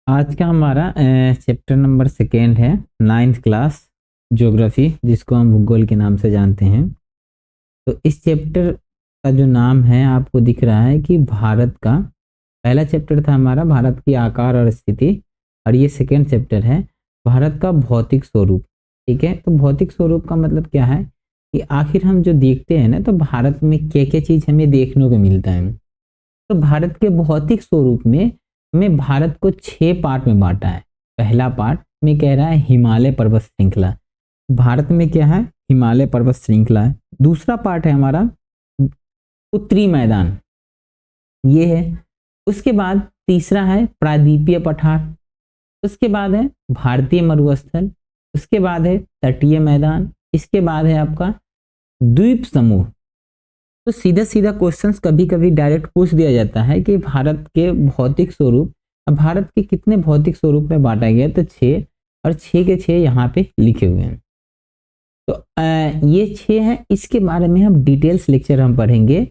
आज का हमारा चैप्टर नंबर सेकेंड है, 9th क्लास ज्योग्राफी, जिसको हम भूगोल के नाम से जानते हैं। तो इस चैप्टर का जो नाम है आपको दिख रहा है कि भारत का पहला चैप्टर था हमारा भारत की आकार और स्थिति, और ये सेकेंड चैप्टर है भारत का भौतिक स्वरूप। ठीक है, तो भौतिक स्वरूप का मतलब क्या है कि आखिर हम जो देखते हैं ना, तो भारत में क्या क्या चीज़ हमें देखने को मिलता है। तो भारत के भौतिक स्वरूप में भारत को 6 पार्ट में बांटा है। पहला पार्ट में कह रहा है हिमालय पर्वत श्रृंखला। भारत में क्या है? हिमालय पर्वत श्रृंखला है। दूसरा पार्ट है हमारा उत्तरी मैदान, ये है। उसके बाद तीसरा है प्रायद्वीपीय पठार। उसके बाद है भारतीय मरुस्थल। उसके बाद है तटीय मैदान। इसके बाद है आपका द्वीप समूह। तो सीधा सीधा क्वेश्चंस कभी कभी डायरेक्ट पूछ दिया जाता है कि भारत के भौतिक स्वरूप, अब भारत के कितने भौतिक स्वरूप में बांटा गया, तो 6, और 6 के 6 यहाँ पे लिखे हुए हैं। तो ये 6 हैं। इसके बारे में हम डिटेल्स लेक्चर हम पढ़ेंगे।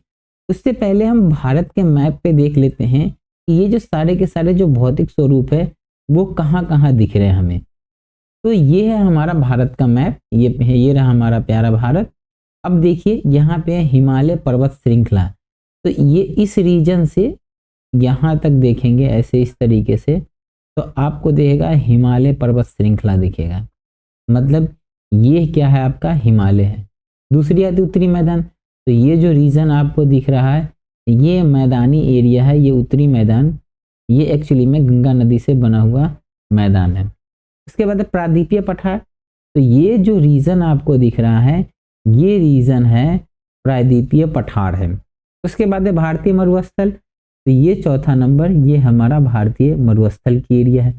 उससे पहले हम भारत के मैप पे देख लेते हैं कि ये जो सारे के सारे जो भौतिक स्वरूप है वो कहाँ कहाँ दिख रहे हैं हमें। तो ये है हमारा भारत का मैप, ये रहा हमारा प्यारा भारत। अब देखिए यहाँ पे हिमालय पर्वत श्रृंखला, तो ये इस रीजन से यहाँ तक देखेंगे ऐसे इस तरीके से, तो आपको देखेगा हिमालय पर्वत श्रृंखला दिखेगा। मतलब ये क्या है? आपका हिमालय है। दूसरी आती उत्तरी मैदान, तो ये जो रीजन आपको दिख रहा है ये मैदानी एरिया है, ये उत्तरी मैदान, ये एक्चुअली में गंगा नदी से बना हुआ मैदान है। उसके बाद प्रायद्वीपीय पठार, तो ये जो रीजन आपको दिख रहा है ये रीजन है प्रायद्वीपीय पठार है। उसके बाद है भारतीय मरुस्थल, तो ये चौथा नंबर, ये हमारा भारतीय मरुस्थल की एरिया है।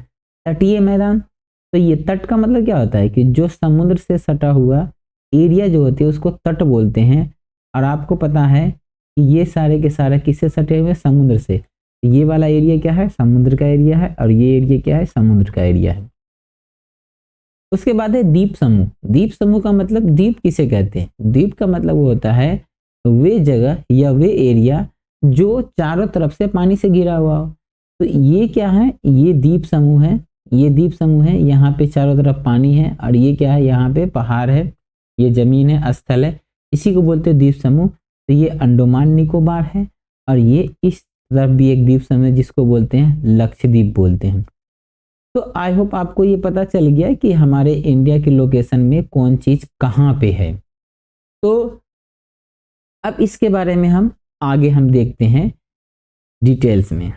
तटीय मैदान, तो ये तट का मतलब क्या होता है कि जो समुद्र से सटा हुआ एरिया जो होती है उसको तट बोलते हैं। और आपको पता है कि ये सारे के सारे किससे सटे हुए? समुद्र से। तो ये वाला एरिया क्या है? समुद्र का एरिया है, और ये एरिया क्या है? समुद्र का एरिया है। उसके बाद है द्वीप समूह। द्वीप समूह का मतलब द्वीप किसे कहते हैं? द्वीप का मतलब वो होता है वे जगह या वे एरिया जो चारों तरफ से पानी से घिरा हुआ हो। तो ये क्या है? ये द्वीप समूह है। ये द्वीप समूह है, यहाँ पे चारों तरफ पानी है, और ये क्या है? यहाँ पे पहाड़ है, ये जमीन है, स्थल है, इसी को बोलते हैं द्वीप समूह। तो ये अंडमान निकोबार है, और ये इस तरफ भी एक द्वीप समूह है जिसको बोलते हैं लक्षद्वीप बोलते हैं। तो आई होप आपको ये पता चल गया कि हमारे इंडिया की लोकेशन में कौन चीज कहाँ पे है। तो अब इसके बारे में हम आगे हम देखते हैं डिटेल्स में।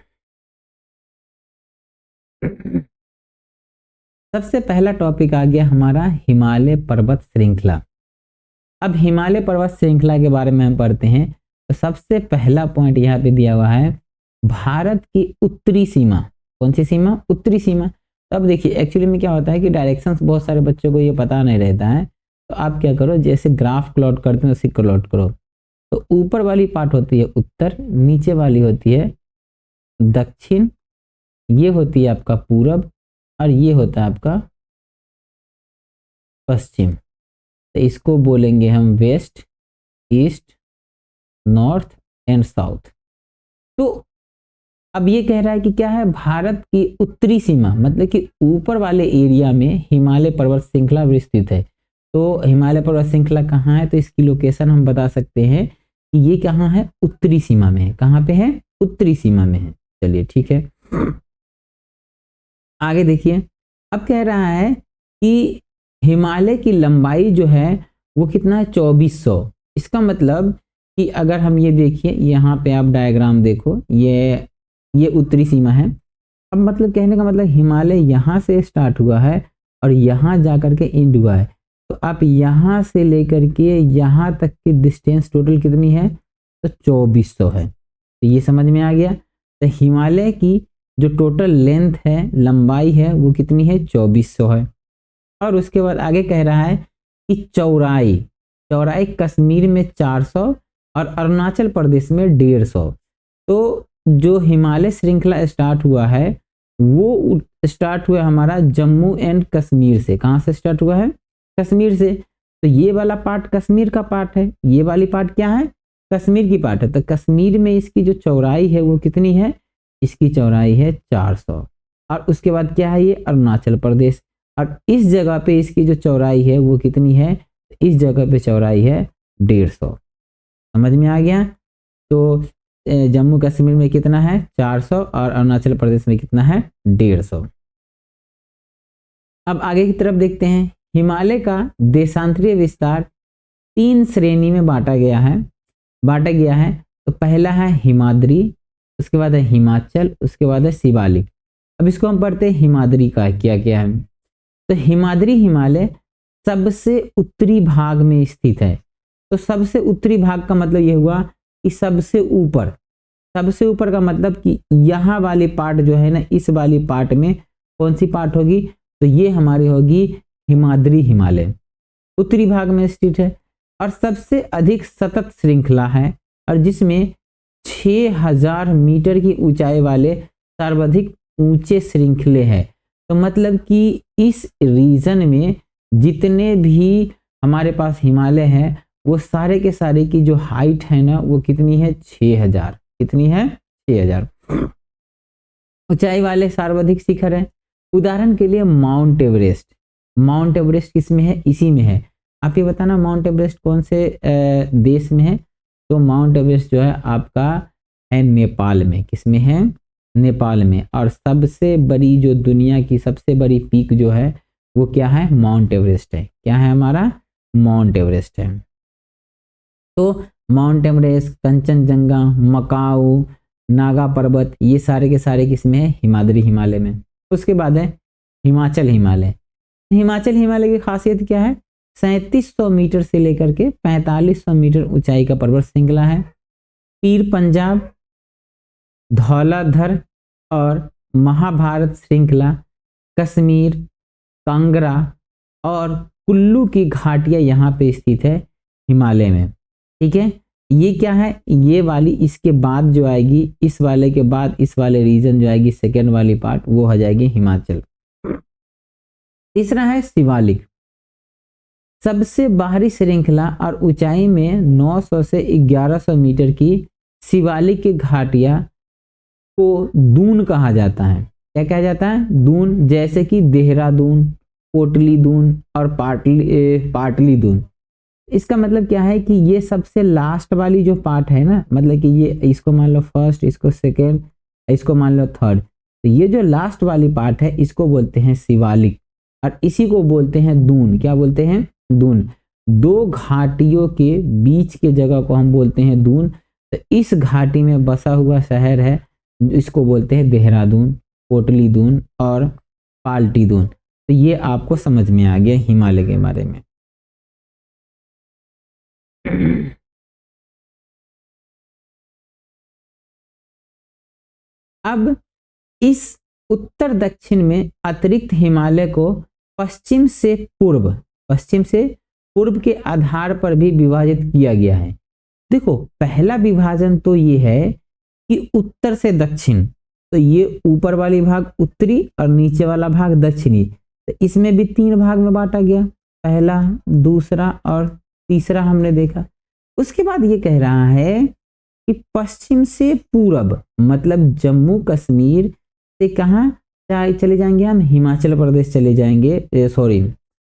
सबसे पहला टॉपिक आ गया हमारा हिमालय पर्वत श्रृंखला। अब हिमालय पर्वत श्रृंखला के बारे में हम पढ़ते हैं। तो सबसे पहला पॉइंट यहाँ पे दिया हुआ है भारत की उत्तरी सीमा। कौन सी सीमा? उत्तरी सीमा। अब देखिए एक्चुअली में क्या होता है कि डायरेक्शंस बहुत सारे बच्चों को ये पता नहीं रहता है। तो आप क्या करो, जैसे ग्राफ प्लॉट करते हैं उसी को प्लॉट करो। तो ऊपर वाली पार्ट होती है उत्तर, नीचे वाली होती है दक्षिण, ये होती है आपका पूरब, और ये होता है आपका पश्चिम। तो इसको बोलेंगे हम west, east, north and south. तो अब ये कह रहा है कि क्या है? भारत की उत्तरी सीमा मतलब कि ऊपर वाले एरिया में हिमालय पर्वत श्रृंखला विस्तृत है। तो हिमालय पर्वत श्रृंखला कहाँ है? तो इसकी लोकेशन हम बता सकते हैं कि ये कहाँ है? उत्तरी सीमा में है। कहाँ पे है? उत्तरी सीमा में है। चलिए ठीक है, आगे देखिए। अब कह रहा है कि हिमालय की लंबाई जो है वो कितना है? 2400। इसका मतलब कि अगर हम ये देखिए, यहाँ पे आप डायग्राम देखो, ये उत्तरी सीमा है। अब मतलब कहने का मतलब हिमालय यहाँ से स्टार्ट हुआ है और यहाँ जाकर के एंड हुआ है। तो आप यहाँ से लेकर के यहाँ तक की डिस्टेंस टोटल कितनी है? तो 2400 है। तो ये समझ में आ गया। तो हिमालय की जो टोटल लेंथ है, लंबाई है, वो कितनी है? 2400 है। और उसके बाद आगे कह रहा है कि चौड़ाई कश्मीर में 400 और अरुणाचल प्रदेश में 150। तो जो हिमालय श्रृंखला स्टार्ट हुआ है वो स्टार्ट हुआ हमारा जम्मू एंड कश्मीर से। कहाँ से स्टार्ट हुआ है? कश्मीर से। तो ये वाला पार्ट कश्मीर का पार्ट है, ये वाली पार्ट क्या है? कश्मीर की पार्ट है। तो कश्मीर में इसकी जो चौड़ाई है वो कितनी है? इसकी चौड़ाई है 400। और उसके बाद क्या है, ये अरुणाचल प्रदेश। और इस जगह पे इसकी जो चौड़ाई है वो कितनी है, इस जगह पे चौड़ाई है 150। समझ में आ गया। तो जम्मू कश्मीर में कितना है 400 और अरुणाचल प्रदेश में कितना है 150। अब आगे की तरफ देखते हैं। हिमालय का देशांतरीय विस्तार 3 श्रेणी में बांटा गया है। तो पहला है हिमाद्री, उसके बाद है हिमाचल, उसके बाद है शिवालिक। अब इसको हम पढ़ते हैं हिमाद्री का क्या क्या है। तो हिमाद्री हिमालय सबसे उत्तरी भाग में स्थित है। तो सबसे उत्तरी भाग का मतलब यह हुआ कि सबसे ऊपर का मतलब कि यहाँ वाली पार्ट जो है ना, इस वाली पार्ट में कौन सी पार्ट होगी, तो ये हमारी होगी हिमाद्री हिमालय, उत्तरी भाग में स्थित है। और सबसे अधिक सतत श्रृंखला है, और जिसमें 6000 मीटर की ऊंचाई वाले सर्वाधिक ऊंचे श्रृंखले हैं। तो मतलब कि इस रीजन में जितने भी हमारे पास हिमालय है वो सारे के सारे की जो हाइट है ना वो कितनी है 6000। कितनी है 6000 ऊंचाई वाले सर्वाधिक शिखर है। उदाहरण के लिए माउंट एवरेस्ट किस में है, इसी में है। आप ये बताना माउंट एवरेस्ट कौन से देश में है। तो माउंट एवरेस्ट जो है आपका है नेपाल में। किस में है, नेपाल में। और सबसे बड़ी जो दुनिया की सबसे बड़ी पीक जो है वो क्या है, माउंट एवरेस्ट है। क्या है हमारा, माउंट एवरेस्ट है। तो माउंट एवरेस्ट, कंचनजंगा, मकाऊ, नागा पर्वत, ये सारे के सारे किसमें है, हिमाद्री हिमालय में। उसके बाद है हिमाचल हिमालय की खासियत क्या है, 3700 मीटर से लेकर के 4500 मीटर ऊंचाई का पर्वत श्रृंखला है। पीर पंजाब, धौलाधर और महाभारत श्रृंखला, कश्मीर, कांगड़ा और कुल्लू की घाटियां यहाँ पे स्थित है हिमालय में। ठीक है, ये क्या है, ये वाली इसके बाद जो आएगी, इस वाले के बाद इस वाले रीजन जो आएगी सेकेंड वाली पार्ट, वो हो जाएगी हिमाचल। तीसरा है शिवालिक, सबसे बाहरी श्रृंखला और ऊंचाई में 900 से 1100 मीटर की शिवालिक की घाटियां को दून कहा जाता है। क्या कहा जाता है, दून। जैसे कि देहरादून, कोटली दून और पाटली दून। इसका मतलब क्या है कि ये सबसे लास्ट वाली जो पार्ट है ना, मतलब कि ये इसको मान लो फर्स्ट, इसको सेकेंड, इसको मान लो थर्ड, तो ये जो लास्ट वाली पार्ट है इसको बोलते हैं शिवालिक और इसी को बोलते हैं दून। क्या बोलते हैं, दून। दो घाटियों के बीच के जगह को हम बोलते हैं दून। तो इस घाटी में बसा हुआ शहर है, इसको बोलते हैं देहरादून, कोटली दून और पाल्टी दून। तो ये आपको समझ में आ गया हिमालय के बारे में। अब इस उत्तर दक्षिण में अतिरिक्त हिमालय को पश्चिम से पूर्व के आधार पर भी विभाजित किया गया है। देखो, पहला विभाजन तो ये है कि उत्तर से दक्षिण, तो ये ऊपर वाली भाग उत्तरी और नीचे वाला भाग दक्षिणी। तो इसमें भी 3 भाग में बांटा गया, पहला, दूसरा और तीसरा हमने देखा। उसके बाद ये कह रहा है कि पश्चिम से पूरब, मतलब जम्मू कश्मीर से कहाँ चले जाएंगे हम, हिमाचल प्रदेश चले जाएंगे,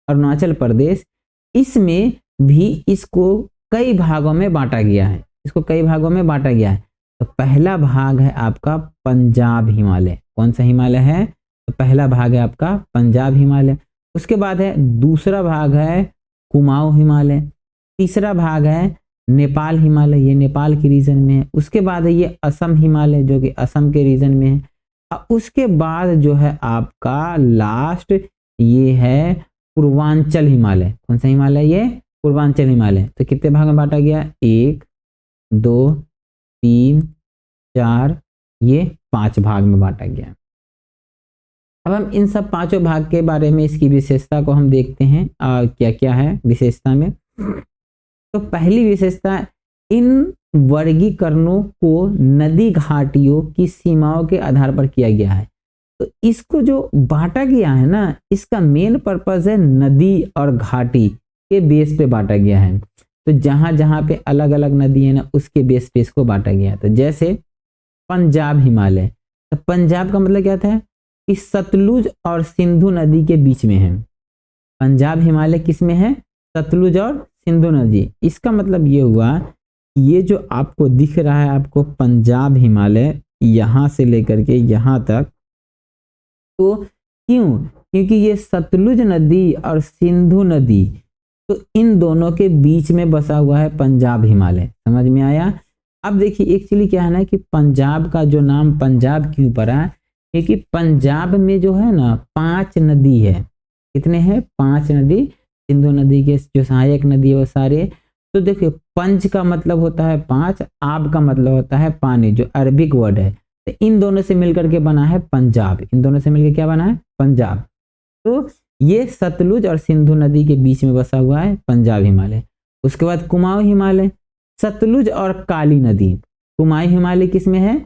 अरुणाचल प्रदेश। इसमें भी इसको कई भागों में बांटा गया है, तो पहला भाग है आपका पंजाब हिमालय। कौन सा हिमालय है, तो पहला भाग है आपका पंजाब हिमालय। उसके बाद है दूसरा भाग है कुमाऊं हिमालय। तीसरा भाग है नेपाल हिमालय, ये नेपाल के रीजन में है। उसके बाद है ये असम हिमालय, जो कि असम के रीजन में है। और उसके बाद जो है आपका लास्ट ये है पूर्वांचल हिमालय। कौन सा हिमालय, ये पूर्वांचल हिमालय। तो कितने भाग में बांटा गया, 1 2 3 4, ये 5 भाग में बांटा गया। अब हम इन सब 5 भाग के बारे में, इसकी विशेषता को हम देखते हैं क्या क्या है विशेषता में। तो पहली विशेषता, इन वर्गीकरणों को नदी घाटियों की सीमाओं के आधार पर किया गया है। तो इसको जो बांटा गया है ना, इसका मेन पर्पस है नदी और घाटी के बेस पे बांटा गया है। तो जहां जहां पे अलग अलग नदी है ना, उसके बेस पे इसको बांटा गया है। तो जैसे पंजाब हिमालय, तो पंजाब का मतलब क्या था, कि सतलुज और सिंधु नदी के बीच में है। पंजाब हिमालय किस में है? सतलुज और सिंधु नदी। इसका मतलब ये हुआ, ये जो आपको दिख रहा है आपको पंजाब हिमालय यहाँ से लेकर के यहाँ तक, तो क्यों? क्योंकि ये सतलुज नदी और सिंधु नदी, तो इन दोनों के बीच में बसा हुआ है पंजाब हिमालय। समझ में आया? अब देखिए एक्चुअली क्या है ना कि पंजाब का जो नाम पंजाब क्यों पड़ा, क्योंकि पंजाब में जो है ना 5 नदी है। कितने हैं? 5 नदी। सिंधु नदी के जो सहायक नदी है वो सारे। तो देखिए पंच का मतलब होता है 5, आब का मतलब होता है पानी, जो अरबिक वर्ड है। तो इन दोनों से मिलकर के बना है पंजाब। इन दोनों से मिलकर क्या बना है? पंजाब। तो ये सतलुज और सिंधु नदी के बीच में बसा हुआ है पंजाब हिमालय। उसके बाद कुमाऊं हिमालय, सतलुज और काली नदी। कुमाऊं हिमालय किस में है?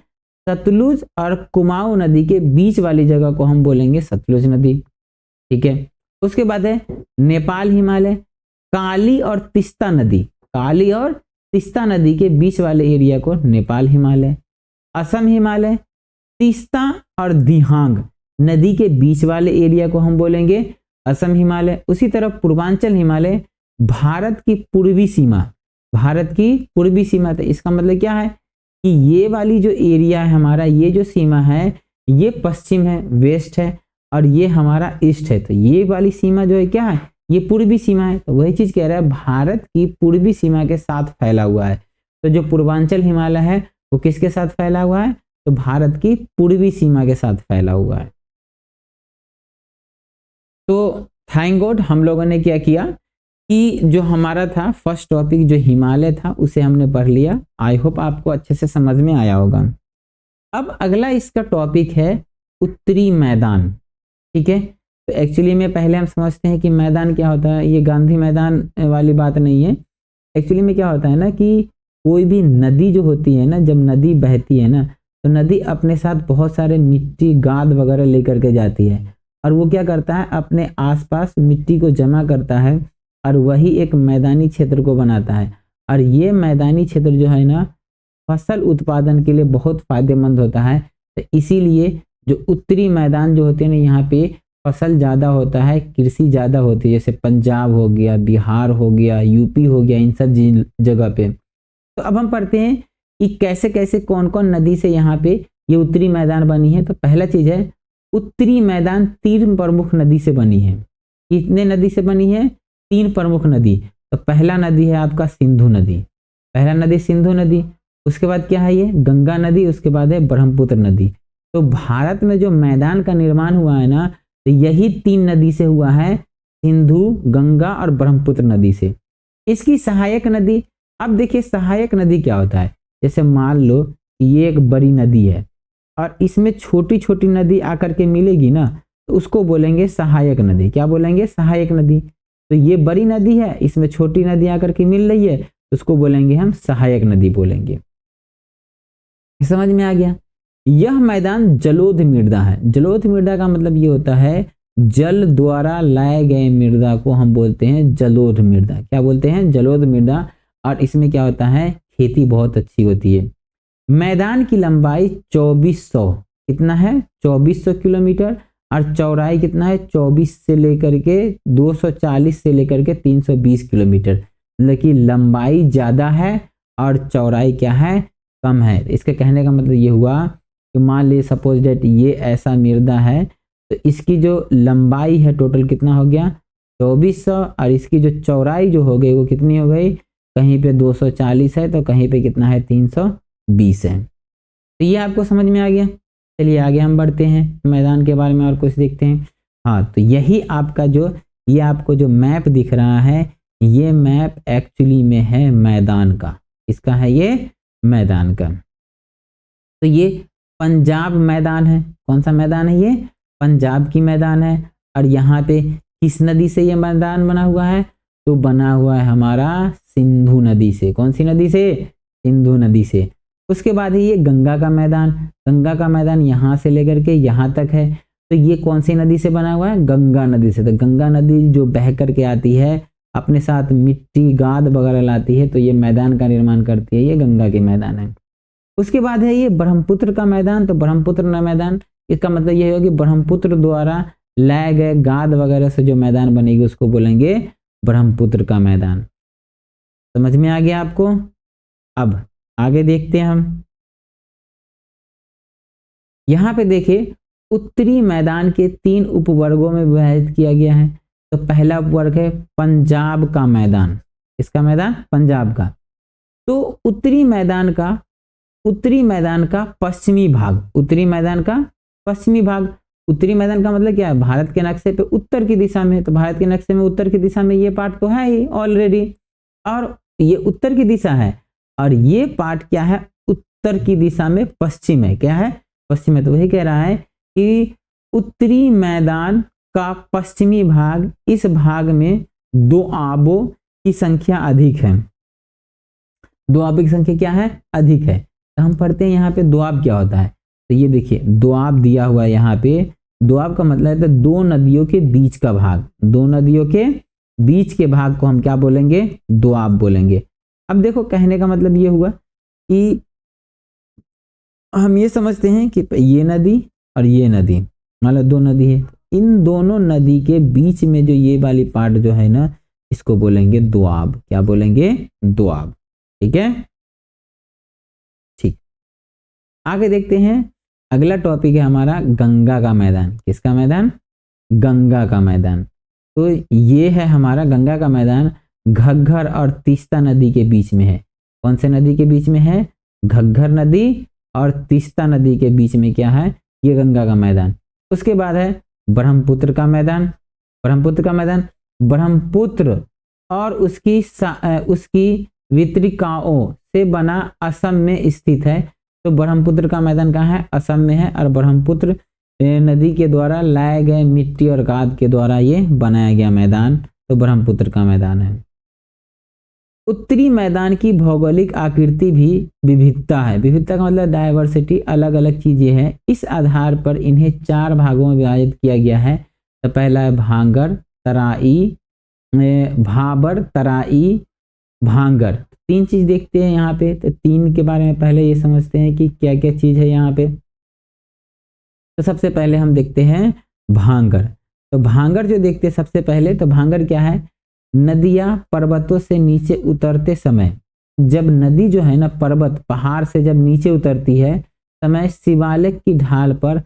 सतलुज और कुमाऊं नदी के बीच वाली जगह को हम बोलेंगे सतलुज नदी। ठीक है। उसके बाद है नेपाल हिमालय, काली और तीस्ता नदी। काली और तीस्ता नदी के बीच वाले एरिया को नेपाल हिमालय। असम हिमालय, तीस्ता और दिहांग नदी के बीच वाले एरिया को हम बोलेंगे असम हिमालय। उसी तरह पूर्वांचल हिमालय, भारत की पूर्वी सीमा। भारत की पूर्वी सीमा, तो इसका मतलब क्या है कि ये वाली जो एरिया है हमारा, ये जो सीमा है ये पश्चिम है, वेस्ट है, और ये हमारा ईस्ट है। तो ये वाली सीमा जो है क्या है? ये पूर्वी सीमा है। तो वही चीज कह रहा है, भारत की पूर्वी सीमा के साथ फैला हुआ है। तो जो पूर्वांचल हिमालय है वो किसके साथ फैला हुआ है? तो भारत की पूर्वी सीमा के साथ फैला हुआ है। तो थैंक गॉड हम लोगों ने क्या किया कि जो हमारा था फर्स्ट टॉपिक जो हिमालय था उसे हमने पढ़ लिया। आई होप आपको अच्छे से समझ में आया होगा। अब अगला इसका टॉपिक है उत्तरी मैदान। ठीक है। तो एक्चुअली में पहले हम समझते हैं कि मैदान क्या होता है। ये गांधी मैदान वाली बात नहीं है। एक्चुअली में क्या होता है ना कि कोई भी नदी जो होती है ना, जब नदी बहती है ना, तो नदी अपने साथ बहुत सारे मिट्टी गाद वगैरह लेकर के जाती है, और वो क्या करता है अपने आसपास मिट्टी को जमा करता है, और वही एक मैदानी क्षेत्र को बनाता है। और ये मैदानी क्षेत्र जो है ना फसल उत्पादन के लिए बहुत फायदेमंद होता है। तो इसीलिए जो उत्तरी मैदान जो होते हैं ना, यहाँ पे फसल ज़्यादा होता है, कृषि ज़्यादा होती है। जैसे पंजाब हो गया, बिहार हो गया, यूपी हो गया, इन सब जगह पे। तो अब हम पढ़ते हैं कि कैसे कैसे कौन कौन नदी से यहाँ पे ये उत्तरी मैदान बनी है। तो पहला चीज है उत्तरी मैदान 3 प्रमुख नदी से बनी है। कितने नदी से बनी है? 3 प्रमुख नदी। तो पहला नदी है आपका सिंधु नदी। पहला नदी सिंधु नदी। उसके बाद क्या है? ये गंगा नदी। उसके बाद है ब्रह्मपुत्र नदी। तो भारत में जो मैदान का निर्माण हुआ है ना, तो यही 3 नदी से हुआ है, सिंधु, गंगा और ब्रह्मपुत्र नदी से। इसकी सहायक नदी, अब देखिए सहायक नदी क्या होता है। जैसे मान लो कि ये एक बड़ी नदी है और इसमें छोटी छोटी नदी आकर के मिलेगी ना, तो उसको बोलेंगे सहायक नदी। क्या बोलेंगे? सहायक नदी। तो ये बड़ी नदी है, इसमें छोटी नदी आकर के मिल रही है, तो उसको बोलेंगे हम सहायक नदी बोलेंगे। समझ में आ गया? यह मैदान जलोढ़ मृदा है। जलोढ़ मृदा का मतलब ये होता है जल द्वारा लाए गए मृदा को हम बोलते हैं जलोढ़ मृदा। क्या बोलते हैं? जलोढ़ मृदा। और इसमें क्या होता है? खेती बहुत अच्छी होती है। मैदान की लंबाई 2400, कितना है? 2400 किलोमीटर। और चौड़ाई कितना है? 24 से लेकर के 240 से लेकर के 320 किलोमीटर। मतलब कि लंबाई ज्यादा है और चौड़ाई क्या है? कम है। इसके कहने का मतलब ये हुआ कि मान लीजिए सपोज डेट ये ऐसा मृदा है, तो इसकी जो लंबाई है टोटल कितना हो गया? 2400, और इसकी जो चौड़ाई जो हो गई वो कितनी हो गई? कहीं पे 240 है तो कहीं पे कितना है? 320 है। तो ये आपको समझ में आ गया। चलिए आगे हम बढ़ते हैं, मैदान के बारे में और कुछ देखते हैं। हाँ, तो यही आपका जो ये आपको जो मैप दिख रहा है, ये मैप एक्चुअली में है मैदान का। इसका है ये मैदान का। तो ये पंजाब मैदान है। कौन सा मैदान है? ये पंजाब की मैदान है। और यहाँ पे किस नदी से ये मैदान बना हुआ है? तो बना हुआ है हमारा सिंधु नदी से। कौन सी नदी से? सिंधु नदी से। उसके बाद है ये गंगा का मैदान। गंगा का मैदान यहाँ से लेकर के यहाँ तक है। तो ये कौन सी नदी से बना हुआ है? गंगा नदी से। तो गंगा नदी जो बह करके आती है अपने साथ मिट्टी गाद वगैरह लाती है, तो ये मैदान का निर्माण करती है। ये गंगा के मैदान है। उसके बाद है ये ब्रह्मपुत्र का मैदान। तो ब्रह्मपुत्र का मैदान इसका मतलब ये होगा कि ब्रह्मपुत्र द्वारा लाए गए गाद वगैरह से जो मैदान बनेगी उसको बोलेंगे ब्रह्मपुत्र का मैदान। समझ में आ गया आपको? अब आगे देखते हैं हम। यहाँ पे देखिए उत्तरी मैदान के 3 उपवर्गों में विभाजित किया गया है। तो पहला उपवर्ग है पंजाब का मैदान। इसका मैदान पंजाब का। तो उत्तरी मैदान का पश्चिमी भाग, उत्तरी मैदान का पश्चिमी भाग, उत्तरी मैदान का मतलब क्या है? भारत के नक्शे पे उत्तर की दिशा में, तो भारत के नक्शे में उत्तर की दिशा में ये पार्ट तो है ही ऑलरेडी, और ये उत्तर की दिशा है, और ये पार्ट क्या है? उत्तर की दिशा में पश्चिम है। क्या है? पश्चिम है। तो वही कह रहा है कि उत्तरी मैदान का पश्चिमी भाग, इस भाग में दोआबों की संख्या अधिक है। दोआबों की संख्या क्या है? अधिक है। तो हम पढ़ते हैं यहाँ पे दोआब क्या होता है। तो ये देखिए दोआब दिया हुआ है यहाँ पे। दोआब का मतलब है दो नदियों के बीच का भाग, दो नदियों के बीच के भाग को हम क्या बोलेंगे? दोआब बोलेंगे। अब देखो कहने का मतलब ये हुआ कि हम ये समझते हैं कि ये नदी और ये नदी, मतलब दो नदी है, इन दोनों नदी के बीच में जो ये वाली पार्ट जो है ना, इसको बोलेंगे दोआब। क्या बोलेंगे? दोआब। ठीक है, ठीक। आगे देखते हैं, अगला टॉपिक है हमारा गंगा का मैदान। किसका मैदान? गंगा का मैदान। तो ये है हमारा गंगा का मैदान, घग्गर और तीस्ता नदी के बीच में है। कौन से नदी के बीच में है? घग्गर नदी और तीस्ता नदी के बीच में क्या है? ये गंगा का मैदान। उसके बाद है ब्रह्मपुत्र का मैदान। ब्रह्मपुत्र का मैदान, ब्रह्मपुत्र और उसकी वितरिकाओं से बना असम में स्थित है। तो ब्रह्मपुत्र का मैदान कहाँ है? असम में है, और ब्रह्मपुत्र नदी के द्वारा लाए गए मिट्टी और गाद के द्वारा ये बनाया गया मैदान, तो ब्रह्मपुत्र का मैदान है। उत्तरी मैदान की भौगोलिक आकृति भी विविधता है। विविधता का मतलब डायवर्सिटी, अलग अलग चीजें हैं। इस आधार पर इन्हें 4 भागों में विभाजित किया गया है। तो पहला है भांगर, तराई, भाबर, तराई, भांगर। 3 चीज देखते हैं यहाँ पे। तो 3 के बारे में पहले ये समझते हैं कि क्या क्या चीज है यहाँ पे। तो सबसे पहले हम देखते हैं भांगर। तो भांगर जो देखते हैं सबसे पहले, तो भांगर क्या है? नदियां पर्वतों से नीचे उतरते समय, जब नदी जो है ना पर्वत पहाड़ से जब नीचे उतरती है समय, शिवालिक की ढाल पर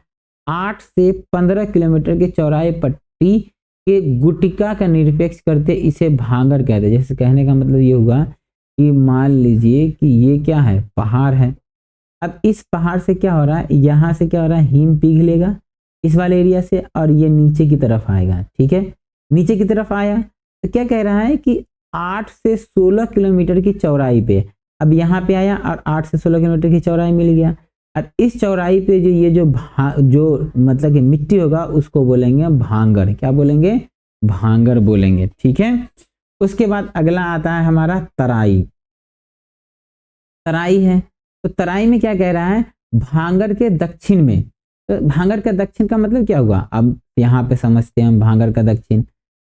8 से 15 किलोमीटर की चौड़ाई पट्टी के गुटिका का निरपेक्ष करते इसे भांगर कहते हैं। जैसे कहने का मतलब ये हुआ कि मान लीजिए कि ये क्या है? पहाड़ है। अब इस पहाड़ से क्या हो रहा है? यहाँ से क्या हो रहा है? हिम पिघलेगा इस वाले एरिया से, और ये नीचे की तरफ आएगा। ठीक है, नीचे की तरफ आया तो क्या कह रहा है कि 8 से 16 किलोमीटर की चौड़ाई पे, अब यहाँ पे आया और 8 से 16 किलोमीटर की चौड़ाई मिल गया। और इस चौड़ाई पे जो ये जो मतलब कि मिट्टी होगा उसको बोलेंगे भांगर। क्या बोलेंगे? भांगर बोलेंगे। ठीक है, उसके बाद अगला आता है हमारा तराई। तराई है, तो तराई में क्या कह रहा है? भांगर के दक्षिण में। तो भांगर का दक्षिण का मतलब क्या हुआ? अब यहाँ पे समझते हैं हम भांगर का दक्षिण।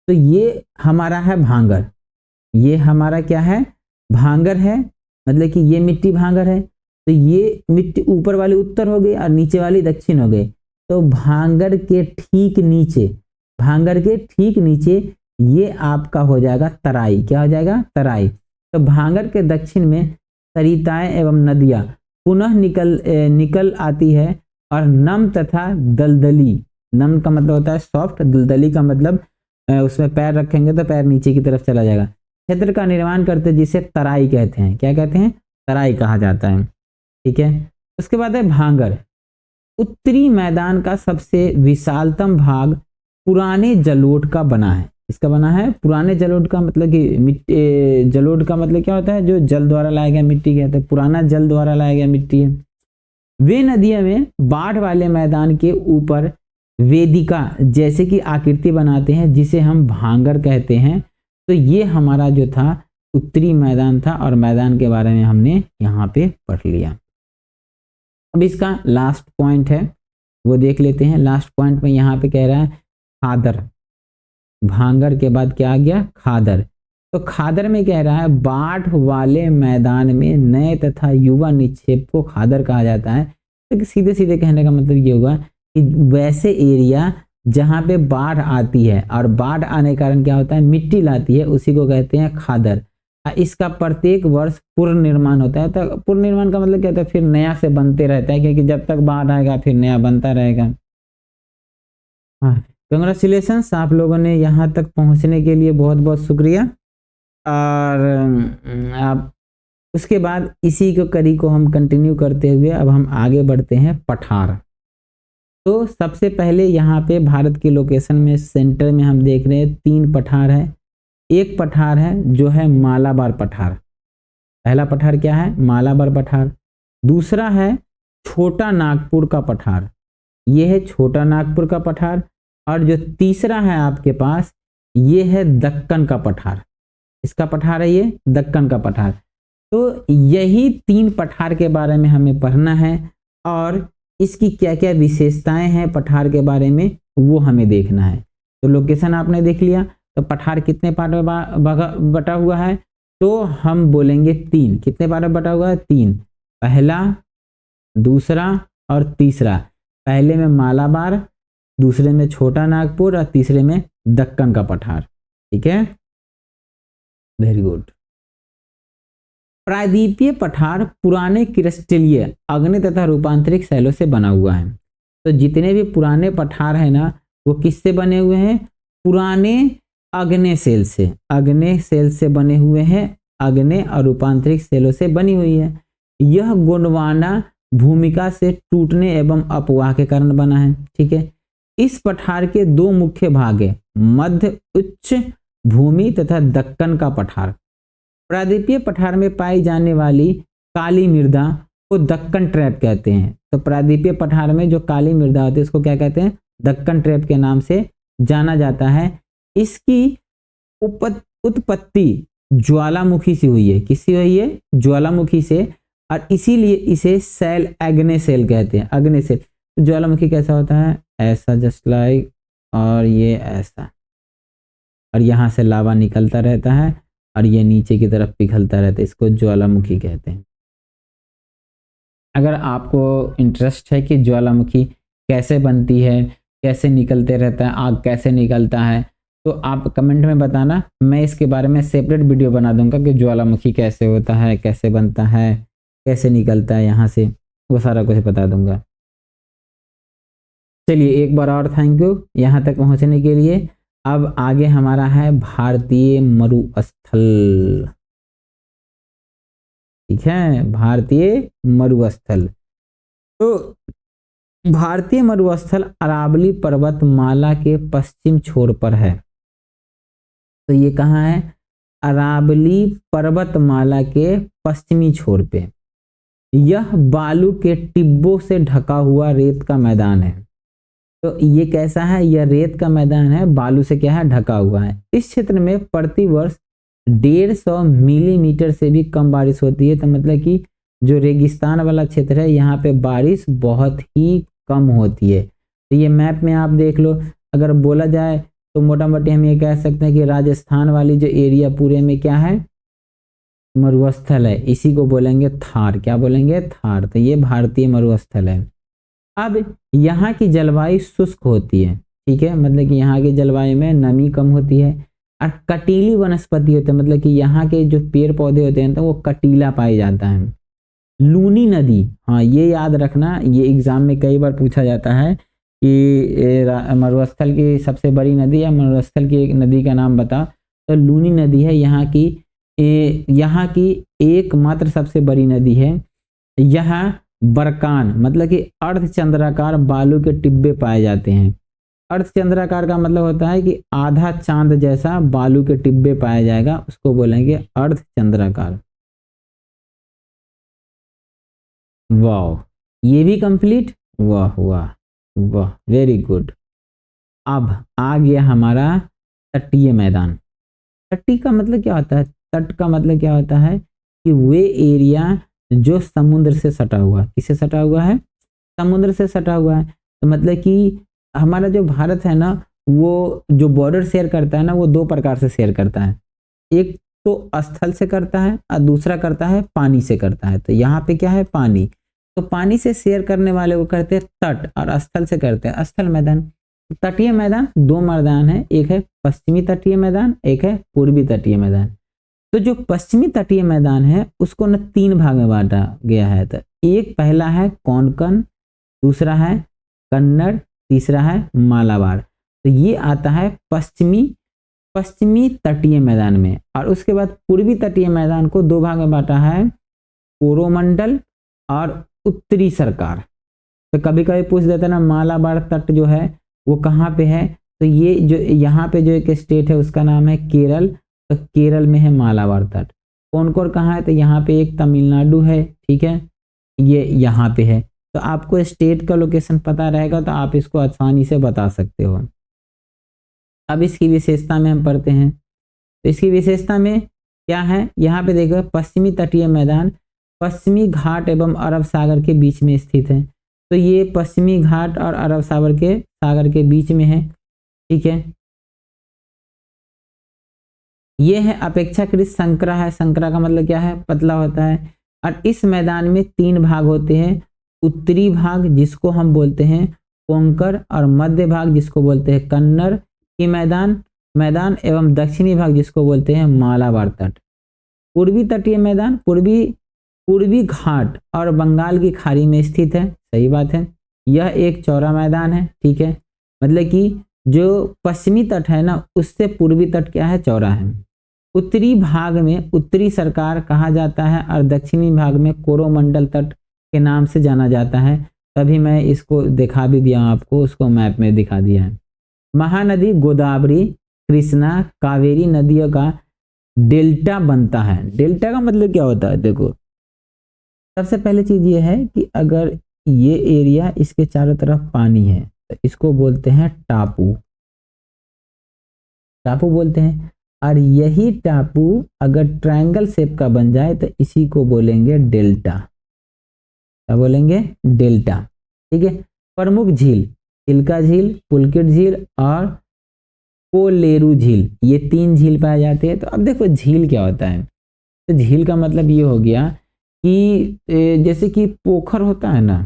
तो ये हमारा है भांगर, ये हमारा क्या है? भांगर है, मतलब कि ये मिट्टी भांगर है। तो ये मिट्टी ऊपर वाली उत्तर हो गई और नीचे वाली दक्षिण हो गई। तो भांगर के ठीक नीचे, भांगर के ठीक नीचे ये आपका हो जाएगा तराई। क्या हो जाएगा? तराई। तो भांगर के दक्षिण में सरिताएं एवं नदियां पुनः निकल आती है, और नम तथा दलदली, नम का मतलब होता है सॉफ्ट, दलदली का मतलब उसमें पैर रखेंगे तो पैर नीचे की तरफ चला जाएगा, क्षेत्र का निर्माण करते जिसे तराई कहते हैं। क्या कहते हैं? तराई कहा जाता है। ठीक है, उसके बाद है भांगर। उत्तरी मैदान का सबसे विशालतम भाग पुराने जलोढ़ का बना है। इसका बना है पुराने जलोढ़ का मतलब कि मिट्टी, जलोढ़ का मतलब क्या होता है? जो जल द्वारा लाया गया मिट्टी कहते हैं, पुराना जल द्वारा लाया गया मिट्टी है। वे नदियों में बाढ़ वाले मैदान के ऊपर वेदिका जैसे की आकृति बनाते हैं, जिसे हम भांगर कहते हैं। तो ये हमारा जो था उत्तरी मैदान था, और मैदान के बारे में हमने यहाँ पे पढ़ लिया। अब इसका लास्ट पॉइंट है वो देख लेते हैं। लास्ट पॉइंट में यहाँ पे कह रहा है खादर। भांगर के बाद क्या आ गया? खादर। तो खादर में कह रहा है बाढ़ वाले मैदान में नए तथा युवा निक्षेप को खादर कहा जाता है। तो सीधे सीधे कहने का मतलब ये होगा कि वैसे एरिया जहाँ पे बाढ़ आती है और बाढ़ आने के कारण क्या होता है, मिट्टी लाती है, उसी को कहते हैं खादर। इसका प्रत्येक वर्ष पुनर्निर्माण होता है। तो पुनर्निर्माण का मतलब क्या होता है, फिर नया से बनते रहता है, क्योंकि जब तक बाढ़ आएगा फिर नया बनता रहेगा। हाँ, कंग्रेचुलेशंस, आप लोगों ने यहाँ तक पहुँचने के लिए बहुत बहुत शुक्रिया। और आप उसके बाद इसी को कड़ी को हम कंटिन्यू करते हुए अब हम आगे बढ़ते हैं पठार। तो सबसे पहले यहाँ पे भारत के लोकेशन में सेंटर में हम देख रहे हैं 3 पठार है। एक पठार है जो है मालाबार पठार। पहला पठार क्या है, मालाबार पठार। दूसरा है छोटा नागपुर का पठार, ये है छोटा नागपुर का पठार। और जो तीसरा है आपके पास, ये है दक्कन का पठार। इसका पठार है ये दक्कन का पठार। तो यही 3 पठार के बारे में हमें पढ़ना है और इसकी क्या क्या विशेषताएं हैं पठार के बारे में वो हमें देखना है। तो लोकेशन आपने देख लिया, तो पठार कितने पार्ट में बटा हुआ है, तो हम बोलेंगे 3। कितने पार्ट में बटा हुआ है, 3। पहला, दूसरा और तीसरा। पहले में मालाबार, दूसरे में छोटा नागपुर और तीसरे में दक्कन का पठार। ठीक है, वेरी गुड। प्रायद्वीपीय पठार पुराने क्रिस्टलीय अग्नि तथा रूपांतरिक शैलों से बना हुआ है। तो जितने भी पुराने पठार है ना, वो किससे बने हुए हैं, पुराने अग्नि सेल से, अग्नि सेल से बने हुए हैं। अग्नि और रूपांतरिक सेलों से बनी हुई है। यह गोंडवाना भूमिका से टूटने एवं अपवाह के कारण बना है। ठीक है, इस पठार के 2 मुख्य भाग है, मध्य उच्च भूमि तथा दक्कन का पठार। प्रायद्वीपीय पठार में पाई जाने वाली काली मृदा को दक्कन ट्रैप कहते हैं। तो प्रायद्वीपीय पठार में जो काली मृदा होती है उसको क्या कहते हैं, दक्कन ट्रैप के नाम से जाना जाता है। इसकी उत्पत्ति ज्वालामुखी से हुई है। किससे हुई है, ज्वालामुखी से, और इसीलिए इसे सेल अग्नि सेल कहते हैं, अग्नि सेल। तो ज्वालामुखी कैसा होता है, ऐसा, जस्ट लाइक, और ये ऐसा, और यहाँ से लावा निकलता रहता है और ये नीचे की तरफ पिघलता रहता है, इसको ज्वालामुखी कहते हैं। अगर आपको इंटरेस्ट है कि ज्वालामुखी कैसे बनती है, कैसे निकलते रहता है, आग कैसे निकलता है, तो आप कमेंट में बताना, मैं इसके बारे में सेपरेट वीडियो बना दूंगा कि ज्वालामुखी कैसे होता है, कैसे बनता है, कैसे निकलता है यहाँ से, वो सारा कुछ बता दूंगा। चलिए एक बार और थैंक यू यहाँ तक पहुँचने के लिए। अब आगे हमारा है भारतीय मरुस्थल। ठीक है, भारतीय मरुस्थल। तो भारतीय मरुस्थल अरावली पर्वतमाला के पश्चिम छोर पर है। तो ये कहाँ है, अरावली पर्वतमाला के पश्चिमी छोर पे। यह बालू के टिब्बों से ढका हुआ रेत का मैदान है। तो ये कैसा है, यह रेत का मैदान है, बालू से क्या है, ढका हुआ है। इस क्षेत्र में प्रति वर्ष 150 मिलीमीटर से भी कम बारिश होती है। तो मतलब कि जो रेगिस्तान वाला क्षेत्र है यहाँ पे बारिश बहुत ही कम होती है। तो ये मैप में आप देख लो, अगर बोला जाए तो मोटा मोटी हम ये कह सकते हैं कि राजस्थान वाली जो एरिया पूरे में क्या है, मरुस्थल है। इसी को बोलेंगे थार। क्या बोलेंगे, थार। तो ये भारतीय मरुस्थल है। अब यहाँ की जलवायु शुष्क होती है। ठीक है, मतलब कि यहाँ की जलवायु में नमी कम होती है और कटीली वनस्पति होते हैं, मतलब कि यहाँ के जो पेड़ पौधे होते हैं तो वो कटीला पाया जाता है। लूनी नदी, हाँ ये याद रखना, ये एग्जाम में कई बार पूछा जाता है कि मरुस्थल की सबसे बड़ी नदी या मरुस्थल की एक नदी का नाम बता। तो लूनी नदी है यहाँ की एकमात्र सबसे बड़ी नदी है। यहाँ बरकान मतलब कि अर्धचंद्राकार बालू के टिब्बे पाए जाते हैं। अर्धचंद्राकार का मतलब होता है कि आधा चांद जैसा बालू के टिब्बे पाया जाएगा, उसको बोलेंगे अर्धचंद्राकार। वाह, ये भी कंप्लीट, वाह वाह वाह, वेरी गुड। अब आ गया हमारा तटीय मैदान। तटी का मतलब क्या होता है, तट का मतलब क्या होता है कि वे एरिया जो समुद्र से सटा हुआ, किससे सटा हुआ है, समुद्र से सटा हुआ है। तो मतलब कि हमारा जो भारत है ना, वो जो बॉर्डर शेयर करता है ना, वो 2 प्रकार से शेयर करता है। एक तो स्थल से करता है और दूसरा करता है पानी से करता है। तो यहाँ पे क्या है, पानी। तो पानी से शेयर करने वाले को कहते हैं तट, और स्थल से करते हैं स्थल मैदान। तटीय मैदान दो मैदान है, एक है पश्चिमी तटीय मैदान, एक है पूर्वी तटीय मैदान। तो जो पश्चिमी तटीय मैदान है उसको न तीन भाग में बांटा गया है। तो एक पहला है कोंकण, दूसरा है कन्नड़, तीसरा है मालाबार। तो ये आता है पश्चिमी तटीय मैदान में। और उसके बाद पूर्वी तटीय मैदान को दो भाग में बांटा है, कोरोमंडल और उत्तरी सरकार। तो कभी कभी पूछ देता ना मालाबार तट जो है वो कहाँ पे है, तो ये जो यहाँ पे जो एक स्टेट है उसका नाम है केरल। तो केरल में है मालाबार तट। कौन कहाँ है, तो यहाँ पे एक तमिलनाडु है, ठीक है, ये यहाँ पे है। तो आपको स्टेट का लोकेशन पता रहेगा तो आप इसको आसानी से बता सकते हो। अब इसकी विशेषता में हम पढ़ते हैं। तो इसकी विशेषता में क्या है, यहाँ पे देखो पश्चिमी तटीय मैदान पश्चिमी घाट एवं अरब सागर के बीच में स्थित है। तो ये पश्चिमी घाट और अरब सागर के बीच में है, ठीक है। ये है अपेक्षाकृत संकरा है। संकरा का मतलब क्या है, पतला होता है। और इस मैदान में तीन भाग होते हैं, उत्तरी भाग जिसको हम बोलते हैं कोंकण, और मध्य भाग जिसको बोलते हैं कन्नड़ की मैदान एवं दक्षिणी भाग जिसको बोलते हैं मालाबार तट। पूर्वी तटीय मैदान पूर्वी घाट और बंगाल की खाड़ी में स्थित है, सही बात है। यह एक चौड़ा मैदान है, ठीक है, मतलब कि जो पश्चिमी तट है ना उससे पूर्वी तट क्या है, चौड़ा है। उत्तरी भाग में उत्तरी सरकार कहा जाता है और दक्षिणी भाग में कोरोमंडल तट के नाम से जाना जाता है। तभी मैं इसको दिखा भी दिया आपको, उसको मैप में दिखा दिया है। महानदी गोदावरी, कृष्णा, कावेरी नदियों का डेल्टा बनता है। डेल्टा का मतलब क्या होता है, देखो सबसे पहले चीज ये है कि अगर ये एरिया इसके चारों तरफ पानी है तो इसको बोलते हैं टापू बोलते हैं। और यही टापू अगर ट्रायंगल शेप का बन जाए तो इसी को बोलेंगे डेल्टा। क्या बोलेंगे, डेल्टा, ठीक है। प्रमुख झील चिल्का झील, पुलकित झील और कोलेरू झील, ये तीन झील पाए जाते हैं। तो अब देखो झील क्या होता है, तो झील का मतलब ये हो गया कि जैसे कि पोखर होता है ना,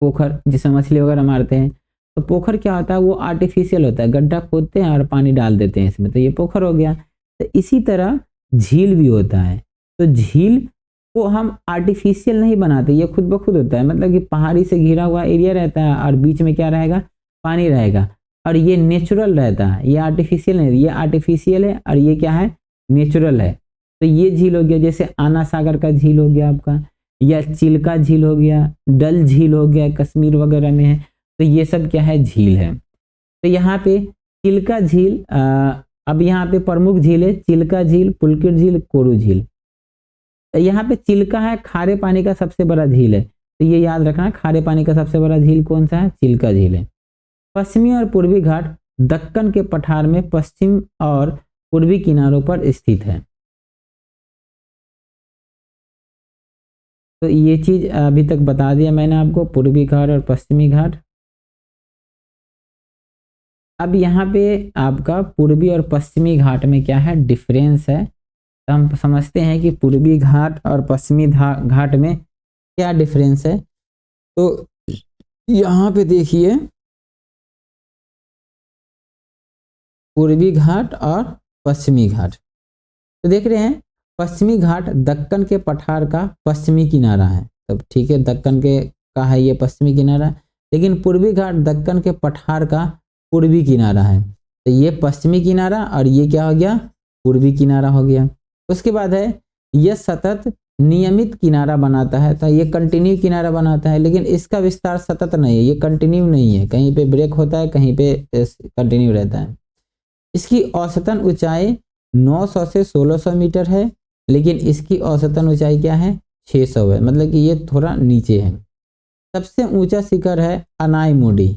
पोखर जिसमें मछली वगैरह मारते हैं, तो पोखर क्या होता है, वो आर्टिफिशियल होता है, गड्ढा खोदते हैं और पानी डाल देते हैं इसमें, तो ये पोखर हो गया। तो इसी तरह झील भी होता है। तो झील को हम आर्टिफिशियल नहीं बनाते, ये खुद ब खुद होता है, मतलब कि पहाड़ी से घिरा हुआ एरिया रहता है और बीच में क्या रहेगा, पानी रहेगा, और ये नेचुरल रहता है, ये आर्टिफिशियल नहीं, ये आर्टिफिशियल है और ये क्या है, नेचुरल है। तो ये झील हो गया, जैसे आना सागर का झील हो गया आपका, या चिल्का झील हो गया, डल झील हो गया, कश्मीर वगैरह में है। तो ये सब क्या है, झील है। तो यहाँ पे चिल्का झील, अब यहाँ पे प्रमुख झील है चिल्का झील, पुलकित झील, कोरू झील। यहाँ पे चिल्का है, खारे पानी का सबसे बड़ा झील है, तो ये याद रखना, खारे पानी का सबसे बड़ा झील कौन सा है, चिल्का झील है। पश्चिमी और पूर्वी घाट दक्कन के पठार में पश्चिम और पूर्वी किनारों पर स्थित है। तो ये चीज अभी तक बता दिया मैंने आपको, पूर्वी घाट और पश्चिमी घाट। अब यहाँ पे आपका पूर्वी और पश्चिमी घाट में क्या है, डिफरेंस है। तो हम समझते हैं कि पूर्वी घाट और पश्चिमी घाट में क्या डिफरेंस है। तो यहाँ पे देखिए पूर्वी घाट और पश्चिमी घाट, तो देख रहे हैं पश्चिमी घाट दक्कन के पठार का पश्चिमी किनारा है, तब ठीक है, दक्कन के का है ये पश्चिमी किनारा, लेकिन पूर्वी घाट दक्कन के पठार का पूर्वी किनारा है। तो ये पश्चिमी किनारा और ये क्या हो गया, पूर्वी किनारा हो गया। उसके बाद है यह सतत नियमित किनारा बनाता है, तो ये कंटिन्यू किनारा बनाता है, लेकिन इसका विस्तार सतत नहीं है, ये कंटिन्यू नहीं है, कहीं पे ब्रेक होता है, कहीं पे कंटिन्यू रहता है। इसकी औसतन ऊंचाई 900 से 1600 मीटर है, लेकिन इसकी औसतन ऊंचाई क्या है, 600 है, मतलब कि ये थोड़ा नीचे है। सबसे ऊंचा शिखर है अनाईमुडी,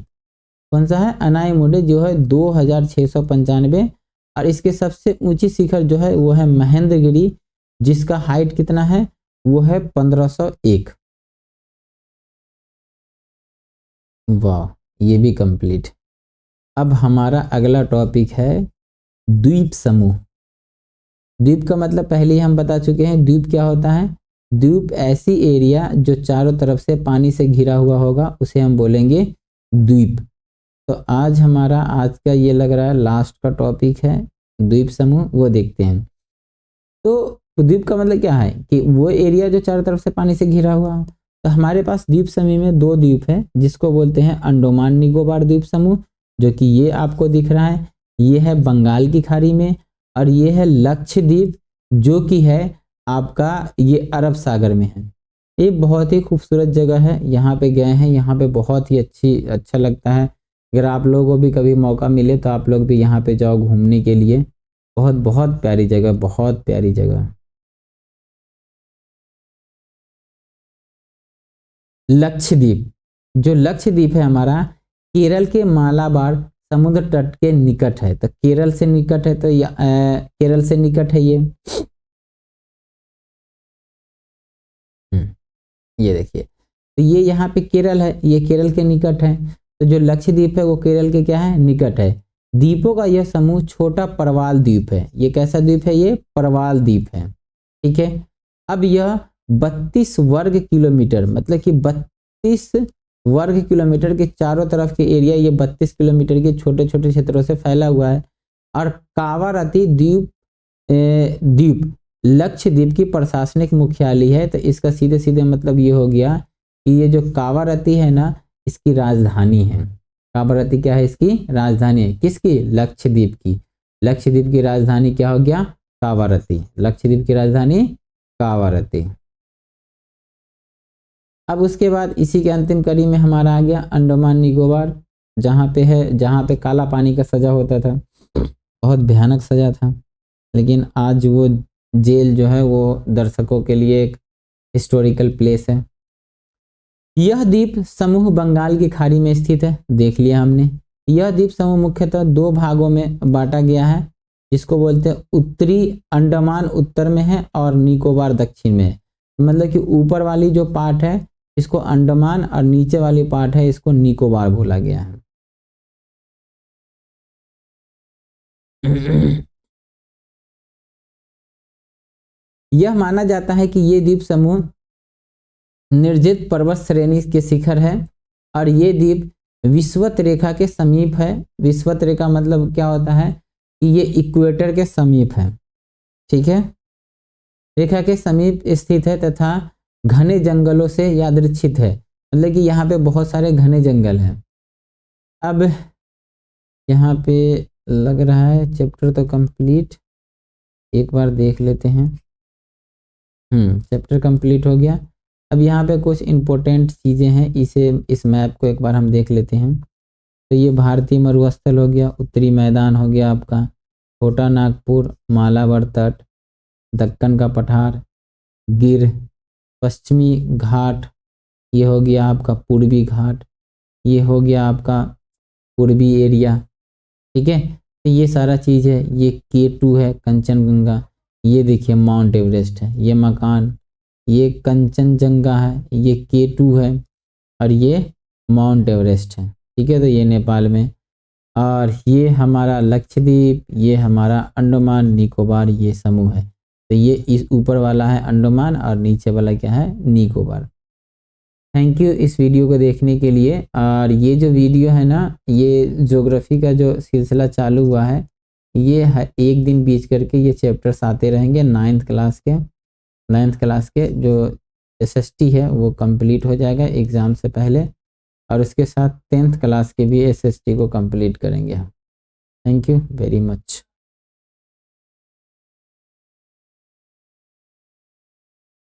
कौन सा है, अनाईमुडी, जो है 2695, और इसके सबसे ऊंची शिखर जो है वो है महेंद्रगिरी, जिसका हाइट कितना है, वो है 1501। वाह, ये भी कंप्लीट। अब हमारा अगला टॉपिक है द्वीप समूह। द्वीप का मतलब पहले ही हम बता चुके हैं, द्वीप क्या होता है, द्वीप ऐसी एरिया जो चारों तरफ से पानी से घिरा हुआ होगा उसे हम बोलेंगे द्वीप। तो आज हमारा आज का ये लग रहा है लास्ट का टॉपिक है द्वीप समूह, वो देखते हैं। तो द्वीप का मतलब क्या है कि वो एरिया जो चारों तरफ से पानी से घिरा हुआ हो। तो हमारे पास द्वीप समूह में दो द्वीप है जिसको बोलते हैं अंडमान निकोबार द्वीप समूह, जो कि ये आपको दिख रहा है, ये है बंगाल की खाड़ी में, और ये है लक्षद्वीप जो कि है आपका ये अरब सागर में है। ये बहुत ही खूबसूरत जगह है, यहाँ पे गए हैं, यहाँ पे बहुत ही अच्छा लगता है। अगर आप लोगों को भी कभी मौका मिले तो आप लोग भी यहाँ पे जाओ घूमने के लिए, बहुत बहुत प्यारी जगह, बहुत प्यारी जगह। लक्षद्वीप, जो लक्षद्वीप है हमारा केरल के मालाबार समुद्र तट के निकट है। तो केरल से निकट है, तो केरल से निकट है ये देखिए, तो ये यहाँ पे केरल है, ये केरल के निकट है। तो जो लक्षद्वीप है वो केरल के क्या है, निकट है। द्वीपों का यह समूह छोटा परवाल द्वीप है। ये कैसा द्वीप है, ये परवाल द्वीप है, ठीक है। अब यह 32 वर्ग किलोमीटर, मतलब कि 32 वर्ग किलोमीटर के चारों तरफ के एरिया, ये 32 किलोमीटर के छोटे छोटे क्षेत्रों से फैला हुआ है। और कावारती द्वीप द्वीप लक्षद्वीप की प्रशासनिक मुख्यालय है। तो इसका सीधे सीधे मतलब ये हो गया कि ये जो कावारती है ना, इसकी राजधानी है। कावारती क्या है, इसकी राजधानी है, किसकी, लक्षद्वीप की। लक्षद्वीप की राजधानी क्या हो गया, कावारती। लक्षद्वीप की राजधानी कावारती। अब उसके बाद इसी के अंतिम कड़ी में हमारा आ गया अंडमान निकोबार, जहाँ पे काला पानी का सजा होता था, बहुत भयानक सजा था। लेकिन आज वो जेल जो है वो दर्शकों के लिए एक हिस्टोरिकल प्लेस है। यह द्वीप समूह बंगाल की खाड़ी में स्थित है, देख लिया हमने। यह द्वीप समूह मुख्यतः दो भागों में बांटा गया है, जिसको बोलते हैं उत्तरी अंडमान उत्तर में है और निकोबार दक्षिण में है। मतलब कि ऊपर वाली जो पार्ट है इसको अंडमान और नीचे वाली पार्ट है इसको निकोबार बोला गया है। यह माना जाता है कि ये द्वीप समूह निर्जित पर्वत श्रेणी के शिखर है और ये द्वीप विषुवत रेखा के समीप है। विषुवत रेखा मतलब क्या होता है कि ये इक्वेटर के समीप है, ठीक है, रेखा के समीप स्थित है तथा घने जंगलों से यादृच्छित है। मतलब कि यहाँ पे बहुत सारे घने जंगल हैं। अब यहाँ पे लग रहा है चैप्टर तो कंप्लीट, एक बार देख लेते हैं। चैप्टर कंप्लीट हो गया। अब यहाँ पे कुछ इम्पोर्टेंट चीज़ें हैं, इस मैप को एक बार हम देख लेते हैं। तो ये भारतीय मरुस्थल हो गया, उत्तरी मैदान हो गया आपका, छोटा नागपुर, मालाबार तट, दक्कन का पठार, गिर, पश्चिमी घाट, ये हो गया आपका पूर्वी घाट, ये हो गया आपका पूर्वी एरिया, ठीक है। तो ये सारा चीज़ है। ये K2 है, कंचनजंगा, ये देखिए माउंट एवरेस्ट है, ये मकान, ये कंचनजंगा है, ये K2 है और ये माउंट एवरेस्ट है, ठीक है। तो ये नेपाल में, और ये हमारा लक्षद्वीप, ये हमारा अंडमान निकोबार ये समूह है। तो ये इस ऊपर वाला है अंडमान और नीचे वाला क्या है, निकोबार। थैंक यू इस वीडियो को देखने के लिए। और ये जो वीडियो है ना, ये ज्योग्राफी का जो सिलसिला चालू हुआ है, ये एक दिन बीच करके ये चैप्टर्स आते रहेंगे। 9th क्लास के जो SST है वो कंप्लीट हो जाएगा एग्ज़ाम से पहले, और उसके साथ 10th क्लास के भी SST को कंप्लीट करेंगे हम। Thank you very much.